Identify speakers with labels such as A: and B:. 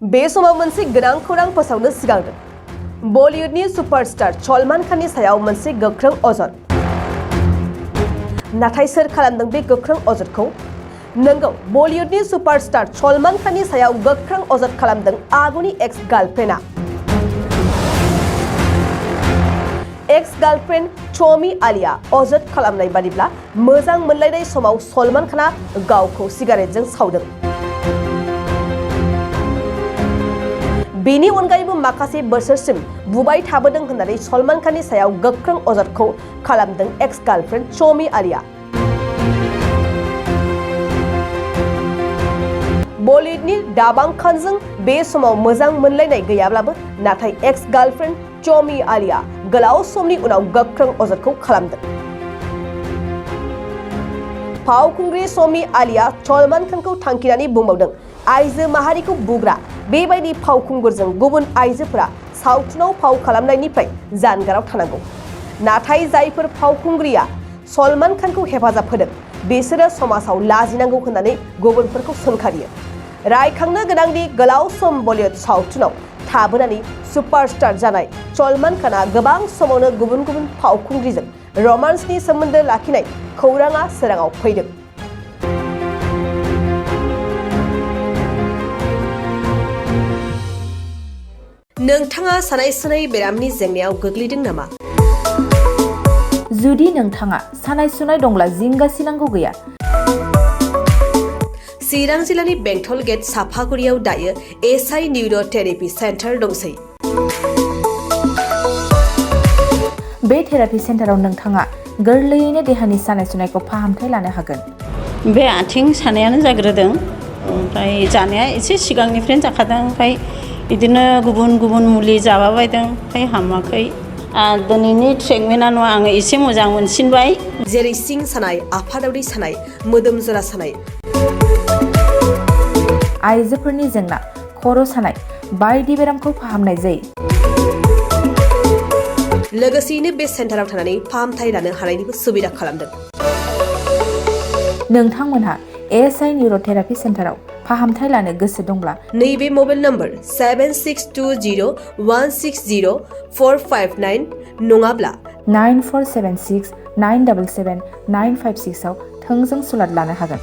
A: बे समाव मोनसे गोनां खौरां फोसावनो सिगांदों। बलिउडनि सुपारस्टार सलमान खाननि सायाव मोनसे गोख्रों अजद। नाथाय सोर खालामदों बे गोख्रों अजदखौ? नंगौ, बलिउडनि सुपारस्टार सलमान खाननि सायाव गोख्रों अजद खालामदों आगुनि एक्स गार्लफ्रेन्डआ। एक्स गार्लफ्रेन्ड चमी आलिया अजद खालामनाय बादिब्ला मोजां मोनलायनाय समाव सलमान खानआ गावखौ सिगारेटजों सावदों। बेनि अनगायैबो माखासे बोसोरसिम बुबाय थाबोदों होननानै सलमान खाननि सायाव गोख्रों अजदखौ खालामदों एक्स गार्लफ्रेन्ड चमी आलिया। बलिउडनि दाबां खानजों बे समाव मोजां मोनलायनाय गैयाब्लाबो नाथाय एक्स गार्लफ्रेन्ड चमी आलिया गोलाव समनि उनाव गोख्रों अजदखौ खालामदों। फावखुंग्रि चमी आलिया सलमान खानखौ थांखिनानै बुंबावदों, आइजो माहारिखौ बुग्रा बेबायदि फावखुंगुरजों गुबुन आइजोफोरा सावथुनाव फाव खालामनायनिफ्राय जानगाराव थानांगौ। नाथाय जायफोर फावखुंग्रिया सलमान खानखौ हेफाजाब होदों बिसोरो समाजाव लाजिनांगौ होननानै गुबुनफोरखौ सोंखारियो। रायखांनो गोनांदि गोलाव सम बलिउड सावथुनाव थाबोनानै सुपारस्टार जानाय सलमान खानआ गोबां समावनो गुबुन गुबुन फावखुंग्रिजों रमान्सनि सोमोन्दो लाखिनाय खौराङा सोराङाव फैदों। नोंथाङा सानाय सुनाय बेरामनि जेंनायाव गोग्लैदों नामा?
B: जुदि नोंथाङा सानाय सुनाय दंब्ला जिंगासिनांगौ गैया।
A: चिरां जिल्लानि बेंटल गेट साफागुरियाव दायो एसआइ निउर' थेरापि सेन्टार दंसै।
B: बे थेरापि सेन्टाराव नोंथाङा गोरलैयैनो देहानि सानाय सुनायखौ फाहामथाय लानो हागोन।
C: बे आथिं सानायानो जाग्रोदों, ओमफ्राय जानाया एसे सिगांनिफ्रायनो जाखादों, ओमफ्राय बिदिनो गुबुन गुबुन मुलि जाबाबायदों, ओमफ्राय हामाखै। दिनैनि ट्रिटमेन्टआ नङा, आङो एसे मोजां मोनसिनबाय।
A: जेरै सिं सानाय, आफादावदै सानाय, मोदोम जरा सानाय,
B: आइजोफोरनि जेंना, खर' सानाय बायदि बेरामखौ फाहामनाय जायो।
A: लोगोसेयैनो बे सेन्टाराव थानानै फाहामथाय लानो हानायनिबो सुबिदा खालामदों।
B: नोंथांमोनहा एसआइ निउर' थेरापि सेन्टाराव फाहामथाय लानो गोसो दंब्ला
A: नैबे मबाइल नम्बर 7620160459 नङाब्ला
B: 9476977956 आव थोंजों सुलाद लानो हागोन।